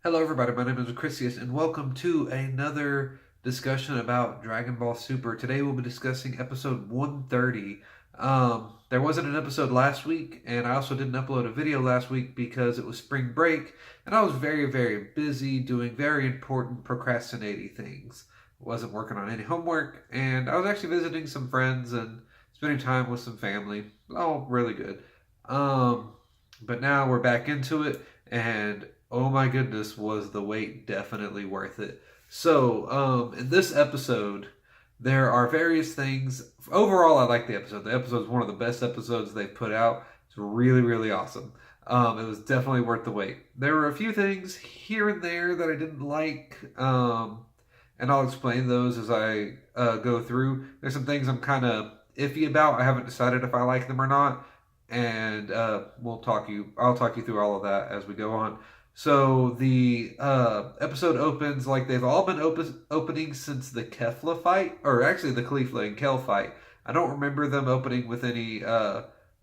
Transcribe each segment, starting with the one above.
Hello everybody, my name is Christius and welcome to another discussion about Dragon Ball Super. Today we'll be discussing episode 130. There wasn't an episode last week, and I also didn't upload a video last week because it was spring break and I was very busy doing very important procrastinating things. Wasn't working on any homework, and I was actually visiting some friends and spending time with some family. All really good. Um, but now we're back into it, and oh my goodness, was the wait definitely worth it. So, in this episode, there are various things. Overall, I like the episode. The episode is one of the best episodes they've put out. It's really awesome. It was definitely worth the wait. There were a few things here and there that I didn't like, and I'll explain those as I go through. There's some things I'm kind of iffy about. I haven't decided if I like them or not, and I'll talk you through all of that as we go on. So the episode opens like they've all been opening since the Kefla fight, or actually the Khalifa and Kel fight. I don't remember them opening with any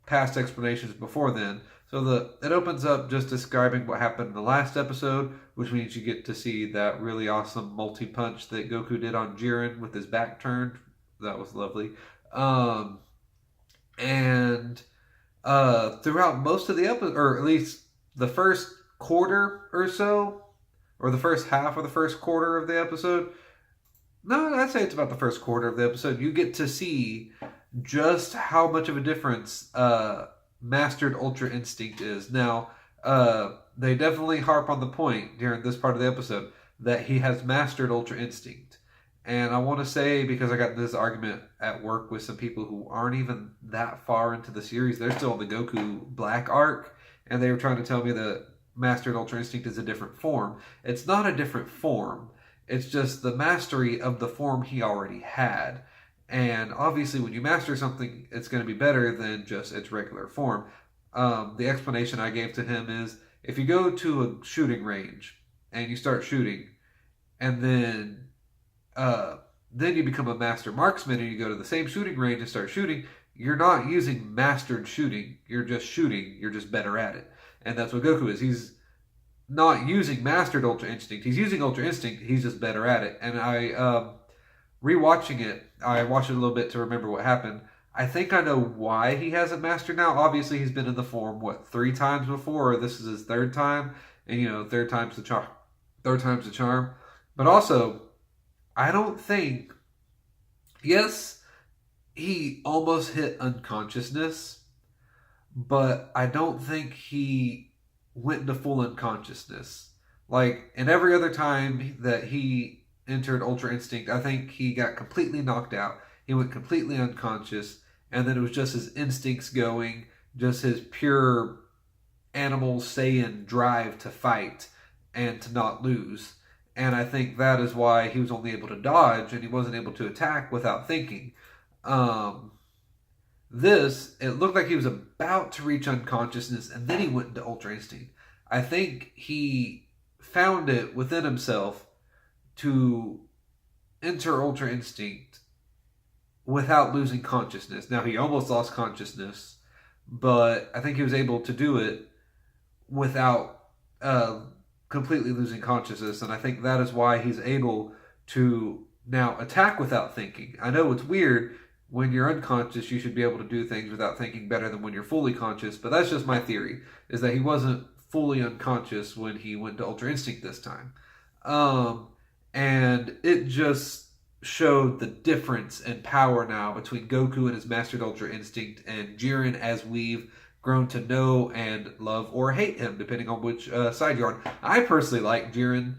past explanations before then. So it opens up just describing what happened in the last episode, which means you get to see that really awesome multi-punch that Goku did on Jiren with his back turned. That was lovely. And throughout most of the episode, or at least the first quarter or so, or the first half of the first quarter of the episode. No, I'd say it's about the first quarter of the episode. You get to see just how much of a difference Mastered Ultra Instinct is. Now, they definitely harp on the point during this part of the episode that he has mastered Ultra Instinct. And I want to say, because I got this argument at work with some people who aren't even that far into the series, they're still in the Goku Black arc, and they were trying to tell me that Mastered Ultra Instinct is a different form. It's not a different form. It's just the mastery of the form he already had. And obviously when you master something, it's going to be better than just its regular form. The explanation I gave to him is, if you go to a shooting range and you start shooting, and then you become a master marksman and you go to the same shooting range and start shooting, you're not using mastered shooting. You're just shooting. You're just better at it. And that's what Goku is. He's not using Mastered Ultra Instinct. He's using Ultra Instinct. He's just better at it. And rewatching it, I watched it a little bit to remember what happened. I think I know why he hasn't mastered now. Obviously, he's been in the form, 3 times before, or this is his 3rd time. And, third time's the charm. But also, I don't think, yes, he almost hit unconsciousness, but I don't think he went into full unconsciousness. Like, in every other time that he entered Ultra Instinct, I think he got completely knocked out. He went completely unconscious, and then it was just his instincts going, just his pure animal Saiyan drive to fight and to not lose. And I think that is why he was only able to dodge and he wasn't able to attack without thinking. It looked like he was about to reach unconsciousness, and then he went into Ultra Instinct. I think he found it within himself to enter Ultra Instinct without losing consciousness. Now, he almost lost consciousness, but I think he was able to do it without completely losing consciousness, and I think that is why he's able to now attack without thinking. I know it's weird. When you're unconscious, you should be able to do things without thinking better than when you're fully conscious. But that's just my theory, is that he wasn't fully unconscious when he went to Ultra Instinct this time. And it just showed the difference in power now between Goku and his Mastered Ultra Instinct and Jiren as we've grown to know and love or hate him, depending on which side you're on. I personally like Jiren.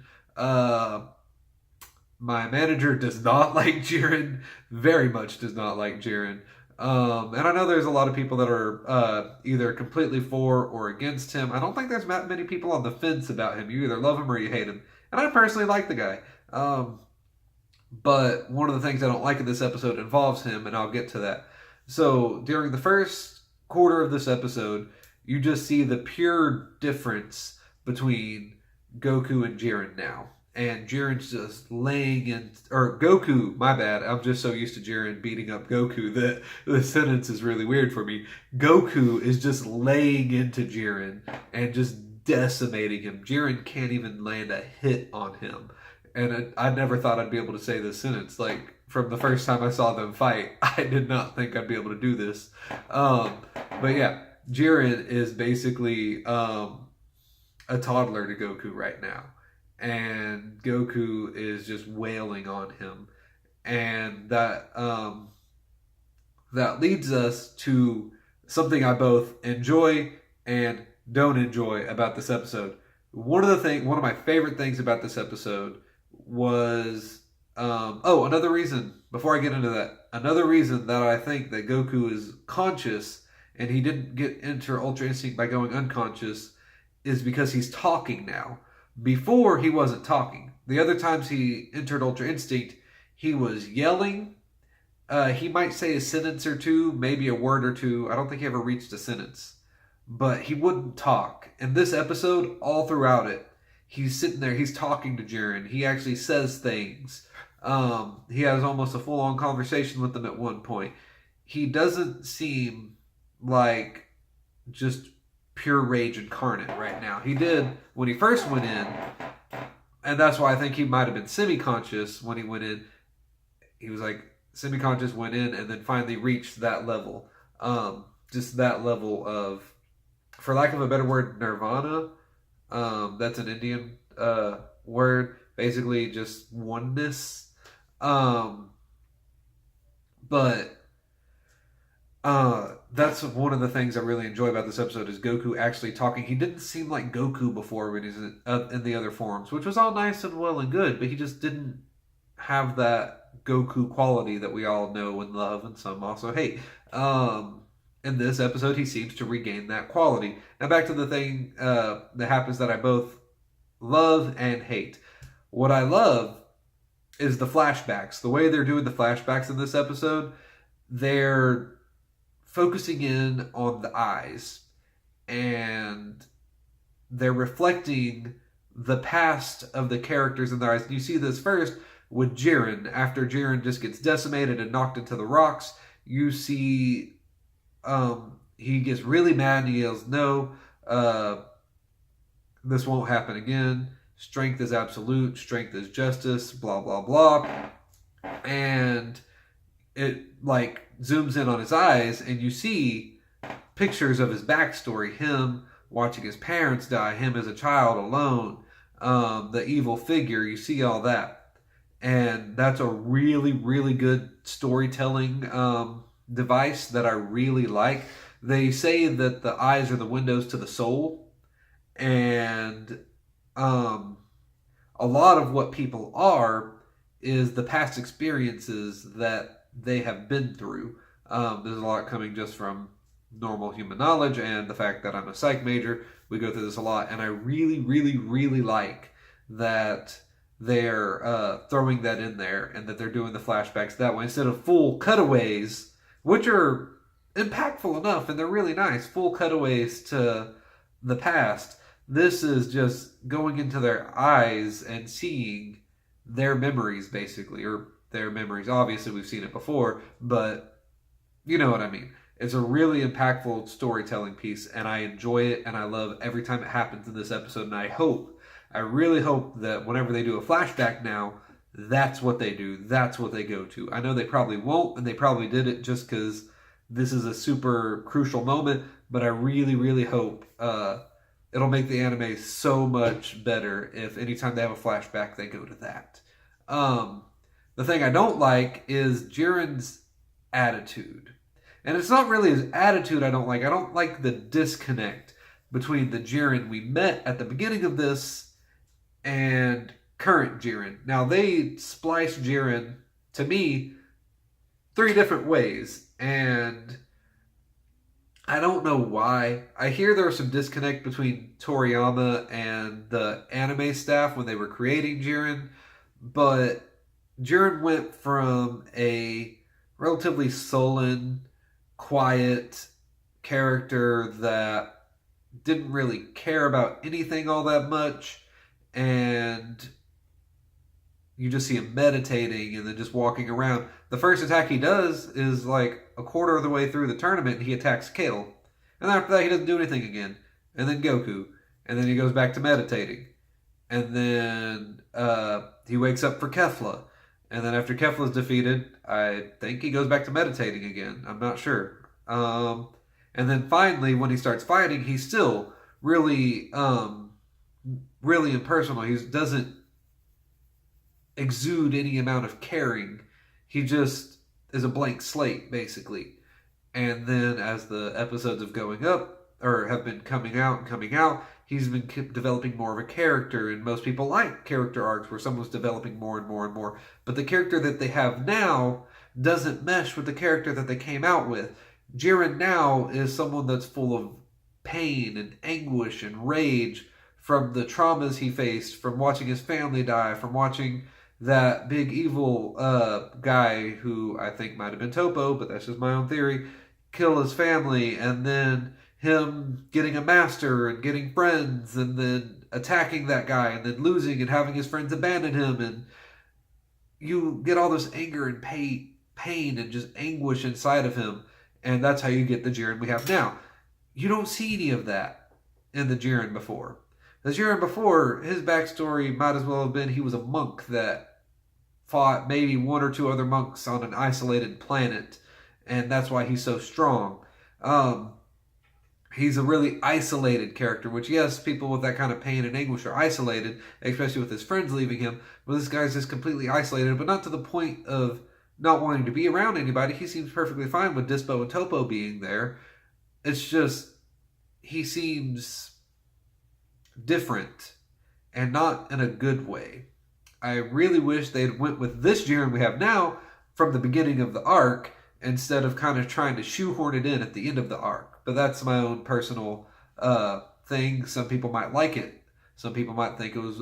My manager does not like Jiren, very much does not like Jiren. And I know there's a lot of people that are either completely for or against him. I don't think there's that many people on the fence about him. You either love him or you hate him. And I personally like the guy. But one of the things I don't like in this episode involves him, and I'll get to that. So during the first quarter of this episode, you just see the pure difference between Goku and Jiren now. And Jiren's just laying in, or Goku, my bad, I'm just so used to Jiren beating up Goku that the sentence is really weird for me. Goku is just laying into Jiren and just decimating him. Jiren can't even land a hit on him. And I never thought I'd be able to say this sentence. Like, from the first time I saw them fight, I did not think I'd be able to do this. But yeah, Jiren is basically a toddler to Goku right now. And Goku is just wailing on him. And that leads us to something I both enjoy and don't enjoy about this episode. One of my favorite things about this episode was another reason, before I get into that, another reason that I think that Goku is conscious and he didn't enter Ultra Instinct by going unconscious is because he's talking now. Before, he wasn't talking. The other times he entered Ultra Instinct, he was yelling. He might say a sentence or two, maybe a word or two. I don't think he ever reached a sentence. But he wouldn't talk. In this episode, all throughout it, he's sitting there, he's talking to Jiren. He actually says things. He has almost a full-on conversation with them at one point. He doesn't seem like just pure rage incarnate right now. He did when he first went in, and that's why I think he might have been semi-conscious when he went in. He was like semi-conscious, went in, and then finally reached that level. Just that level of, for lack of a better word, nirvana. That's an Indian word. Basically just oneness. That's one of the things I really enjoy about this episode is Goku actually talking. He didn't seem like Goku before when he's in the other forms, which was all nice and well and good, but he just didn't have that Goku quality that we all know and love and some also hate. In this episode, he seems to regain that quality. Now back to the thing that happens that I both love and hate. What I love is the flashbacks. The way they're doing the flashbacks in this episode, they're focusing in on the eyes and they're reflecting the past of the characters in their eyes. And you see this first with Jiren. After Jiren just gets decimated and knocked into the rocks, you see he gets really mad and he yells, "No, this won't happen again. Strength is absolute. Strength is justice, blah, blah, blah." And it like zooms in on his eyes and you see pictures of his backstory, him watching his parents die, him as a child alone, the evil figure, you see all that. And that's a really, really good storytelling device that I really like. They say that the eyes are the windows to the soul, and a lot of what people are is the past experiences that they have been through. There's a lot coming just from normal human knowledge and the fact that I'm a psych major. We go through this a lot, and I really, really, really like that they're throwing that in there and that they're doing the flashbacks that way instead of full cutaways, which are impactful enough and they're really nice. Full cutaways to the past. This is just going into their eyes and seeing their memories, basically, or their memories. Obviously, we've seen it before, but you know what I mean. It's a really impactful storytelling piece, and I enjoy it, and I love every time it happens in this episode, and I really hope that whenever they do a flashback now, that's what they do. That's what they go to. I know they probably won't, and they probably did it just because this is a super crucial moment, but I really, really hope it'll make the anime so much better if anytime they have a flashback, they go to that. The thing I don't like is Jiren's attitude. And it's not really his attitude I don't like. I don't like the disconnect between the Jiren we met at the beginning of this and current Jiren. Now, they spliced Jiren, to me, 3 different ways. And I don't know why. I hear there was some disconnect between Toriyama and the anime staff when they were creating Jiren. But Jiren went from a relatively sullen, quiet character that didn't really care about anything all that much, and you just see him meditating and then just walking around. The first attack he does is like a quarter of the way through the tournament, and he attacks Kale. And after that, he doesn't do anything again. And then Goku. and then he goes back to meditating, and then he wakes up for Kefla, and then after Kefla's defeated, I think he goes back to meditating again. I'm not sure. And then finally, when he starts fighting, he's still really, really impersonal. He doesn't exude any amount of caring. He just is a blank slate, basically. And then as the episodes of going up, or have been coming out and coming out, he's been developing more of a character, and most people like character arcs where someone's developing more and more and more. But the character that they have now doesn't mesh with the character that they came out with. Jiren now is someone that's full of pain and anguish and rage from the traumas he faced, from watching his family die, from watching that big evil guy, who I think might have been Topo, but that's just my own theory, kill his family, and then him getting a master and getting friends, and then attacking that guy, and then losing and having his friends abandon him, and you get all this anger and pain and just anguish inside of him, and that's how you get the Jiren we have now. You don't see any of that in the Jiren before. The Jiren before, his backstory might as well have been he was a monk that fought maybe one or two other monks on an isolated planet, and that's why he's so strong. He's a really isolated character, which, yes, people with that kind of pain and anguish are isolated, especially with his friends leaving him. But this guy's just completely isolated, but not to the point of not wanting to be around anybody. He seems perfectly fine with Dispo and Topo being there. It's just, he seems different, and not in a good way. I really wish they'd went with this Jiren we have now from the beginning of the arc, instead of kind of trying to shoehorn it in at the end of the arc. But that's my own personal thing. Some people might like it. Some people might think it was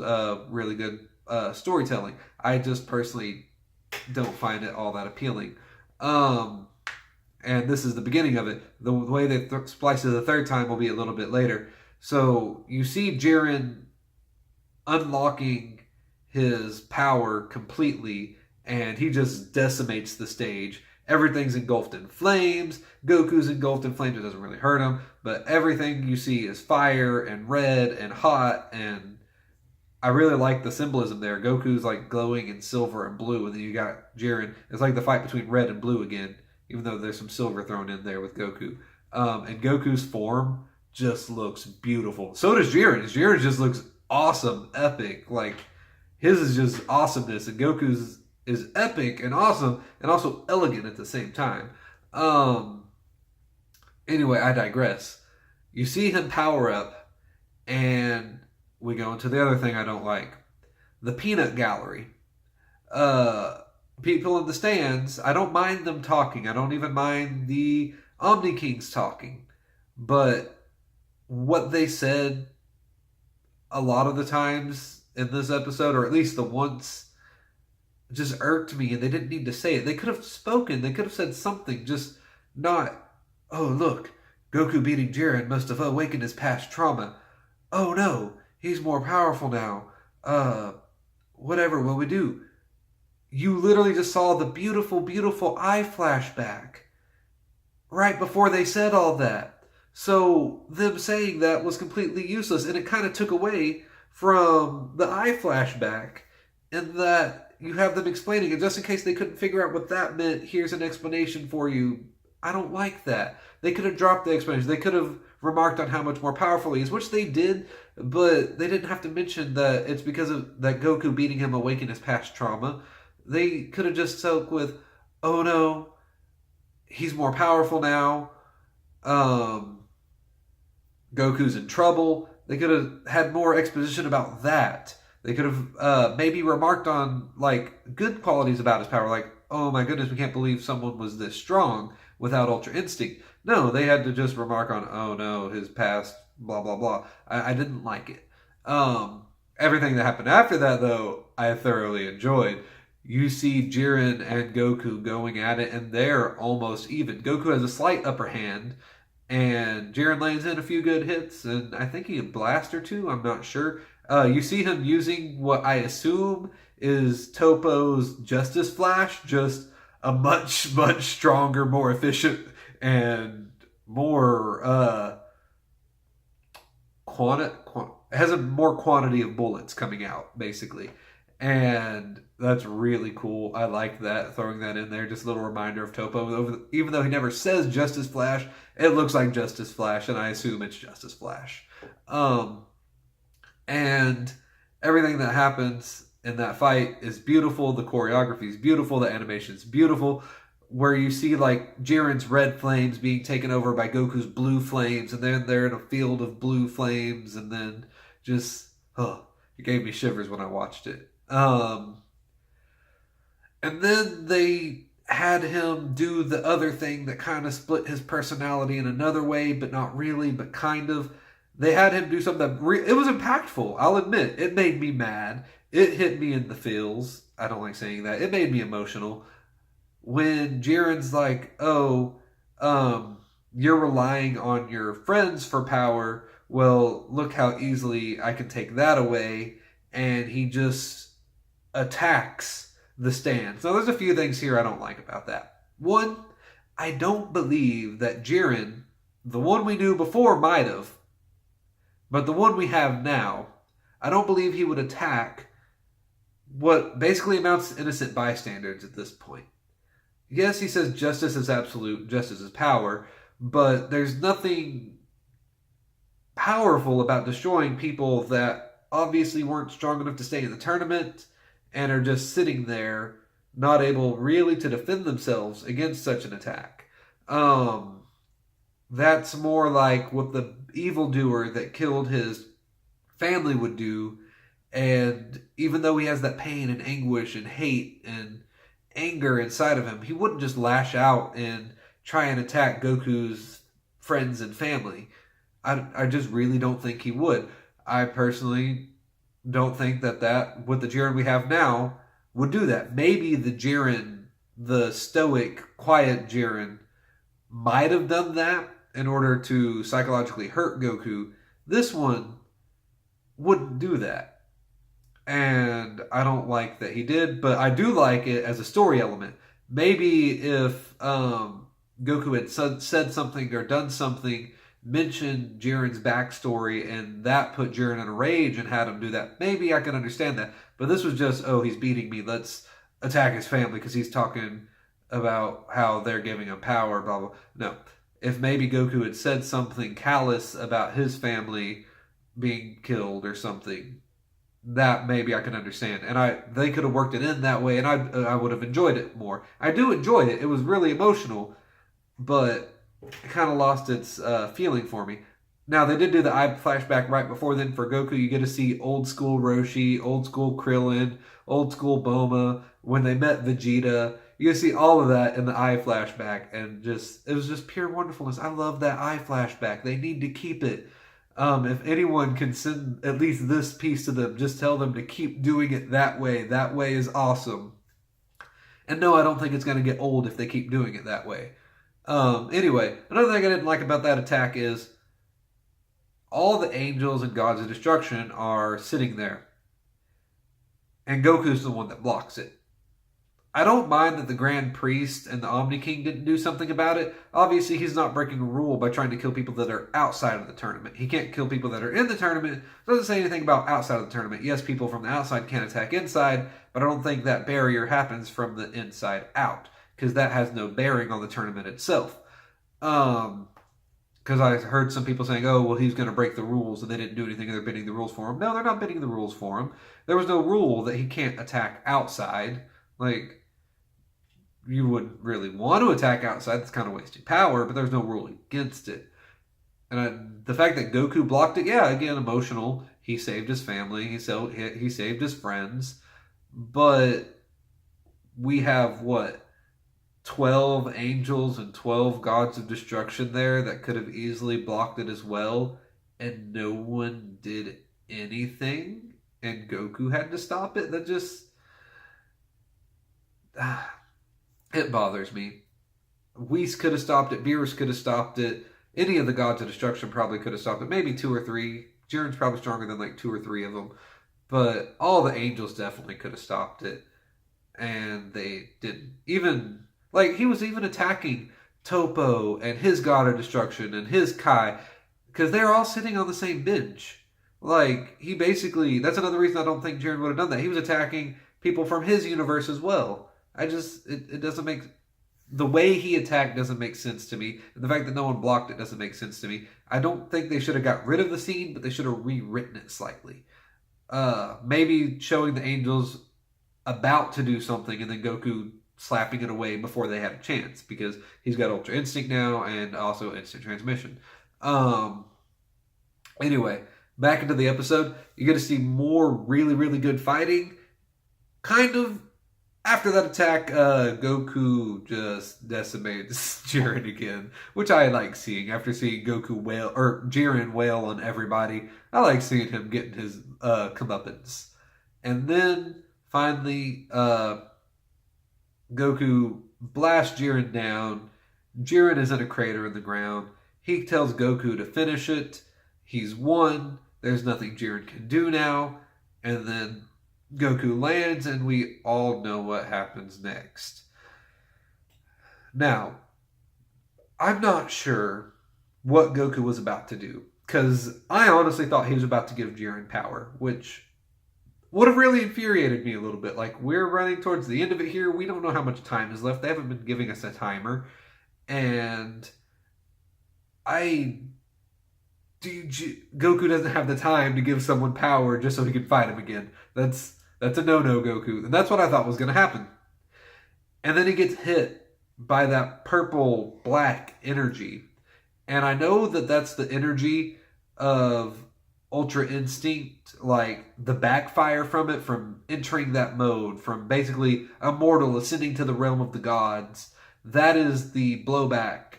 really good storytelling. I just personally don't find it all that appealing. And this is the beginning of it. The way they splice it the third time will be a little bit later. So you see Jiren unlocking his power completely, and he just decimates the stage. Everything's engulfed in flames. Goku's engulfed in flames. It doesn't really hurt him, but everything you see is fire and red and hot, and I really like the symbolism there. Goku's like glowing in silver and blue, and then you got Jiren. It's like the fight between red and blue again, even though there's some silver thrown in there with Goku. And Goku's form just looks beautiful. So does Jiren's. Jiren just looks awesome, epic. Like, his is just awesomeness, and Goku's is epic and awesome, and also elegant at the same time. Anyway, I digress. You see him power up, and we go into the other thing I don't like. The peanut gallery. People in the stands, I don't mind them talking. I don't even mind the Omni Kings talking. But what they said a lot of the times in this episode, or at least the once, just irked me, and they didn't need to say it. They could have spoken. They could have said something, just not, oh, look, Goku beating Jiren must have awakened his past trauma. Oh, no, he's more powerful now. Whatever will we do? You literally just saw the beautiful, beautiful eye flashback right before they said all that. So them saying that was completely useless, and it kind of took away from the eye flashback, in that you have them explaining it just in case they couldn't figure out what that meant. Here's an explanation for you. I don't like that. They could have dropped the explanation. They could have remarked on how much more powerful he is, which they did, but they didn't have to mention that it's because of that Goku beating him awakened his past trauma. They could have just stuck with, oh no, he's more powerful now. Goku's in trouble. They could have had more exposition about that. They could have maybe remarked on, like, good qualities about his power, like, oh my goodness, we can't believe someone was this strong without Ultra Instinct. No, they had to just remark on, oh no, his past, blah, blah, blah. I didn't like it. Everything that happened after that, though, I thoroughly enjoyed. You see Jiren and Goku going at it, and they're almost even. Goku has a slight upper hand, and Jiren lays in a few good hits, and I think he a blast or two, I'm not sure. You see him using what I assume is Topo's Justice Flash, just a much, much stronger, more efficient, and more has a more quantity of bullets coming out, basically. And that's really cool. I like that, throwing that in there. Just a little reminder of Topo. Even though he never says Justice Flash, it looks like Justice Flash, and I assume it's Justice Flash. And everything that happens in that fight is beautiful. The choreography is beautiful. The animation is beautiful. Where you see like Jiren's red flames being taken over by Goku's blue flames, and then they're in a field of blue flames, and then just it gave me shivers when I watched it. And then they had him do the other thing that kind of split his personality in another way, but not really, but kind of. They had him do something that it was impactful. I'll admit, it made me mad. It hit me in the feels. I don't like saying that. It made me emotional. When Jiren's like, you're relying on your friends for power. Well, look how easily I can take that away. And he just attacks the stand. So there's a few things here I don't like about that. One, I don't believe that Jiren, the one we knew before might have, but the one we have now, I don't believe he would attack what basically amounts to innocent bystanders at this point. Yes, he says justice is absolute, justice is power, but there's nothing powerful about destroying people that obviously weren't strong enough to stay in the tournament and are just sitting there, not able really to defend themselves against such an attack. That's more like what the evildoer that killed his family would do. And even though he has that pain and anguish and hate and anger inside of him, he wouldn't just lash out and try and attack Goku's friends and family. I just really don't think he would. I personally don't think that with the Jiren we have now, would do that. Maybe the Jiren, the stoic, quiet Jiren, might have done that in order to psychologically hurt Goku. This one wouldn't do that. And I don't like that he did, but I do like it as a story element. Maybe if Goku had said something or done something, mentioned Jiren's backstory, and that put Jiren in a rage and had him do that, maybe I can understand that. But this was just, he's beating me, let's attack his family because he's talking about how they're giving him power, blah, blah. No. If maybe Goku had said something callous about his family being killed or something, that maybe I can understand. And they could have worked it in that way, and I would have enjoyed it more. I do enjoy it. It was really emotional, but it kind of lost its feeling for me. Now, they did do the eye flashback right before then for Goku. You get to see old school Roshi, old school Krillin, old school Bulma, when they met Vegeta. You get to see all of that in the eye flashback, and it was just pure wonderfulness. I love that eye flashback. They need to keep it. If anyone can send at least this piece to them, just tell them to keep doing it that way. That way is awesome. And no, I don't think it's going to get old if they keep doing it that way. Anyway, another thing I didn't like about that attack is all the angels and gods of destruction are sitting there. And Goku's the one that blocks it. I don't mind that the Grand Priest and the Omni King didn't do something about it. Obviously, he's not breaking a rule by trying to kill people that are outside of the tournament. He can't kill people that are in the tournament. It doesn't say anything about outside of the tournament. Yes, people from the outside can attack inside, but I don't think that barrier happens from the inside out, because that has no bearing on the tournament itself. Because I heard some people saying, he's going to break the rules, and they didn't do anything, and they're bending the rules for him. No, they're not bending the rules for him. There was no rule that he can't attack outside. Like, you wouldn't really want to attack outside. That's kind of wasting power, but there's no rule against it. And the fact that Goku blocked it, yeah, again, emotional. He saved his family. He saved his friends. But we have, 12 angels and 12 gods of destruction there that could have easily blocked it as well, and no one did anything, and Goku had to stop it. That just... it bothers me. Whis could have stopped it. Beerus could have stopped it. Any of the gods of destruction probably could have stopped it. Maybe 2 or 3. Jiren's probably stronger than 2 or 3 of them. But all the angels definitely could have stopped it. And they didn't. Even, he was even attacking Topo and his god of destruction and his Kai. because they're all sitting on the same bench. Like, he basically, that's another reason I don't think Jiren would have done that. He was attacking people from his universe as well. It doesn't make, the way he attacked doesn't make sense to me. And the fact that no one blocked it doesn't make sense to me. I don't think they should have got rid of the scene, but they should have rewritten it slightly. Maybe showing the angels about to do something and then Goku slapping it away before they had a chance, because he's got Ultra Instinct now and also Instant Transmission. Anyway, back into the episode, you get to see more really, really good fighting. Kind of after that attack, Goku just decimates Jiren again, which I like seeing. After seeing Goku wail, or Jiren wail on everybody, I like seeing him getting his comeuppance. And then finally, Goku blasts Jiren down. Jiren is in a crater in the ground. He tells Goku to finish it. He's won. There's nothing Jiren can do now. And then Goku lands, and we all know what happens next. Now, I'm not sure what Goku was about to do, because I honestly thought he was about to give Jiren power, which would have really infuriated me a little bit. Like, we're running towards the end of it here. We don't know how much time is left. They haven't been giving us a timer. And Goku doesn't have the time to give someone power just so he can fight him again. That's a no-no, Goku. And that's what I thought was going to happen. And then he gets hit by that purple-black energy. And I know that that's the energy of Ultra Instinct, like the backfire from it, from entering that mode, from basically immortal, ascending to the realm of the gods. That is the blowback,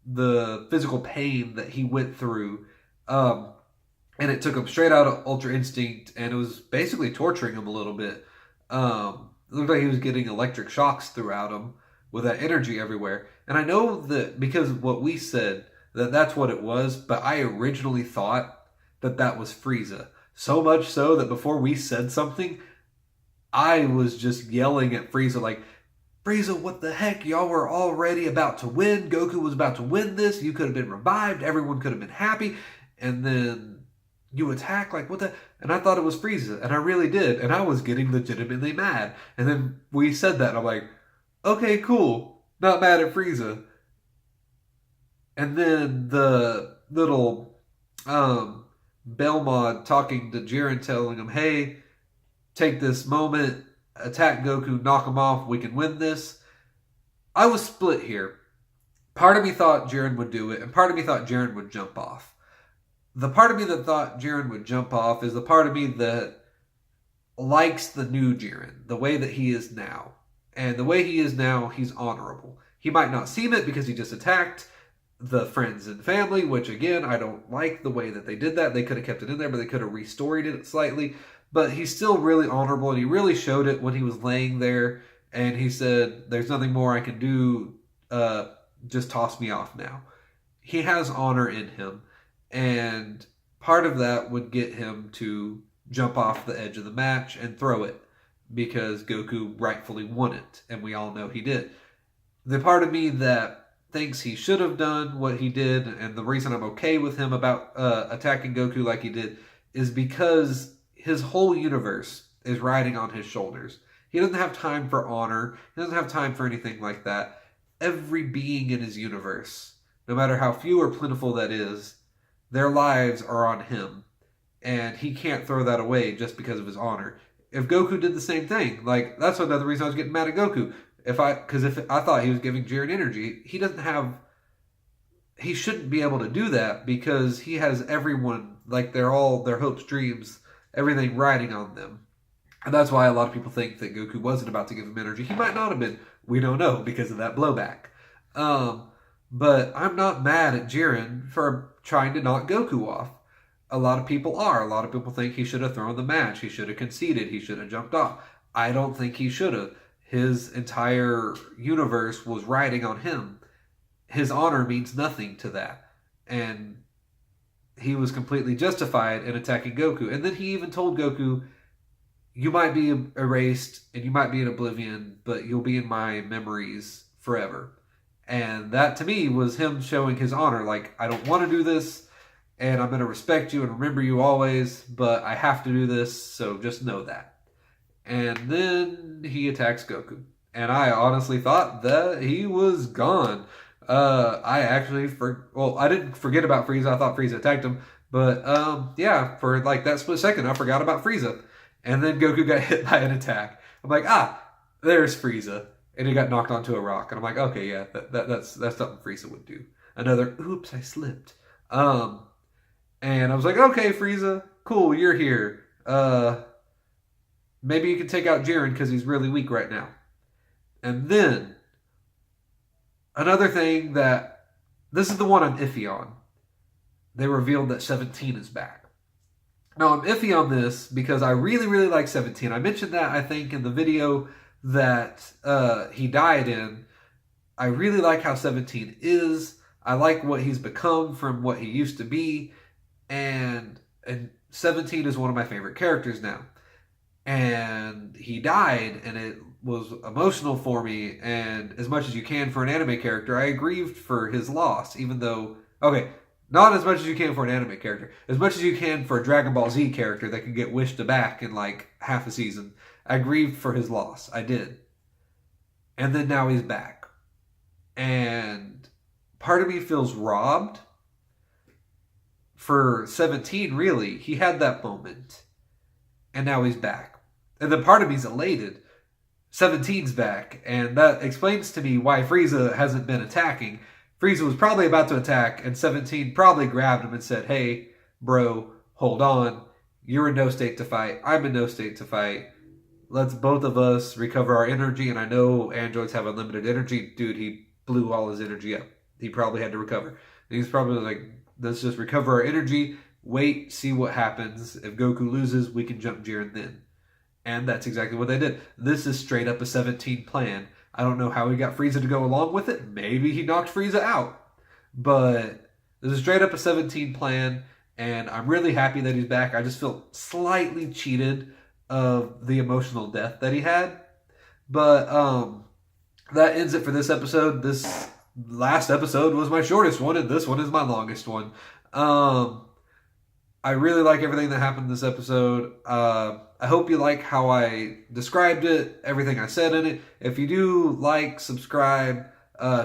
the physical pain that he went through. And it took him straight out of Ultra Instinct, and it was basically torturing him a little bit. It looked like he was getting electric shocks throughout him with that energy everywhere. And I know that because what we said, that's what it was, but I originally thought that was Frieza. So much so that before we said something, I was just yelling at Frieza like, Frieza, what the heck? Y'all were already about to win. Goku was about to win this. You could have been revived. Everyone could have been happy. And then you attack, like, what the? And I thought it was Frieza, and I really did. And I was getting legitimately mad. And then we said that, and I'm like, okay, cool. Not mad at Frieza. And then the little Belmod talking to Jiren, telling him, hey, take this moment, attack Goku, knock him off, we can win this. I was split here. Part of me thought Jiren would do it, and part of me thought Jiren would jump off. The part of me that thought Jiren would jump off is the part of me that likes the new Jiren, the way that he is now. And the way he is now, he's honorable. He might not seem it because he just attacked the friends and family, which again, I don't like the way that they did that. They could have kept it in there, but they could have restored it slightly. But he's still really honorable, and he really showed it when he was laying there, and he said, there's nothing more I can do, just toss me off now. He has honor in him, and part of that would get him to jump off the edge of the match and throw it, because Goku rightfully won it, and we all know he did. The part of me that thinks he should have done what he did, and the reason I'm okay with him about attacking Goku like he did, is because his whole universe is riding on his shoulders. He doesn't have time for honor. He doesn't have time for anything like that. Every being in his universe, no matter how few or plentiful that is, their lives are on him. And he can't throw that away just because of his honor. If Goku did the same thing, like, that's another reason I was getting mad at Goku. If I thought he was giving Jiren energy, he shouldn't be able to do that, because he has everyone, like, they're all their hopes, dreams, everything riding on them. And that's why a lot of people think that Goku wasn't about to give him energy. He might not have been. We don't know because of that blowback. But I'm not mad at Jiren for trying to knock Goku off. A lot of people are. A lot of people think he should have thrown the match. He should have conceded. He should have jumped off. I don't think he should have. His entire universe was riding on him. His honor means nothing to that. And he was completely justified in attacking Goku. And then he even told Goku, you might be erased and you might be in oblivion, but you'll be in my memories forever. And that, to me, was him showing his honor. Like, I don't want to do this. and I'm going to respect you and remember you always, but I have to do this, so just know that. And then he attacks Goku. And I honestly thought that he was gone. I didn't forget about Frieza. I thought Frieza attacked him. But yeah, for like that split second, I forgot about Frieza. And then Goku got hit by an attack. I'm like, there's Frieza. And he got knocked onto a rock. And I'm like, okay, yeah, that's something Frieza would do. Another, oops, I slipped. And I was like, okay, Frieza, cool, you're here. Maybe you can take out Jiren because he's really weak right now. And then, another thing that, this is the one I'm iffy on. They revealed that 17 is back. Now, I'm iffy on this because I really, really like 17. I mentioned that, I think, in the video that he died in. I really like how 17 is. I like what he's become from what he used to be. And 17 is one of my favorite characters now. And he died, and it was emotional for me. And as much as you can for an anime character, I grieved for his loss, even though, okay, not as much as you can for an anime character, as much as you can for a Dragon Ball Z character that can get wished back in like half a season. I grieved for his loss. I did. And then now he's back. And part of me feels robbed for 17, really. He had that moment. And now he's back. And then part of me's elated. 17's back. And that explains to me why Frieza hasn't been attacking. Frieza was probably about to attack, and 17 probably grabbed him and said, hey, bro, hold on. You're in no state to fight. I'm in no state to fight. Let's both of us recover our energy. And I know androids have unlimited energy. Dude, he blew all his energy up. He probably had to recover. And he's probably like, let's just recover our energy. Wait, see what happens. If Goku loses, we can jump Jiren then. And that's exactly what they did. This is straight up a 17 plan. I don't know how he got Frieza to go along with it. Maybe he knocked Frieza out. But this is straight up a 17 plan. And I'm really happy that he's back. I just feel slightly cheated of the emotional death that he had. But that ends it for this episode. This last episode was my shortest one, and this one is my longest one. I really like everything that happened in this episode. I hope you like how I described it, everything I said in it. If you do, like, subscribe,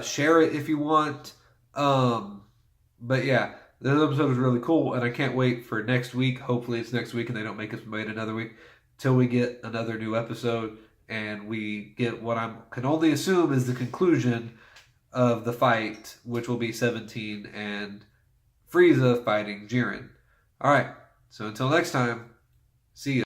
share it if you want. But yeah, this episode was really cool, and I can't wait for next week. Hopefully it's next week and they don't make us wait another week till we get another new episode and we get what I can only assume is the conclusion of the fight, which will be 17 and Frieza fighting Jiren. Alright, so until next time, see ya.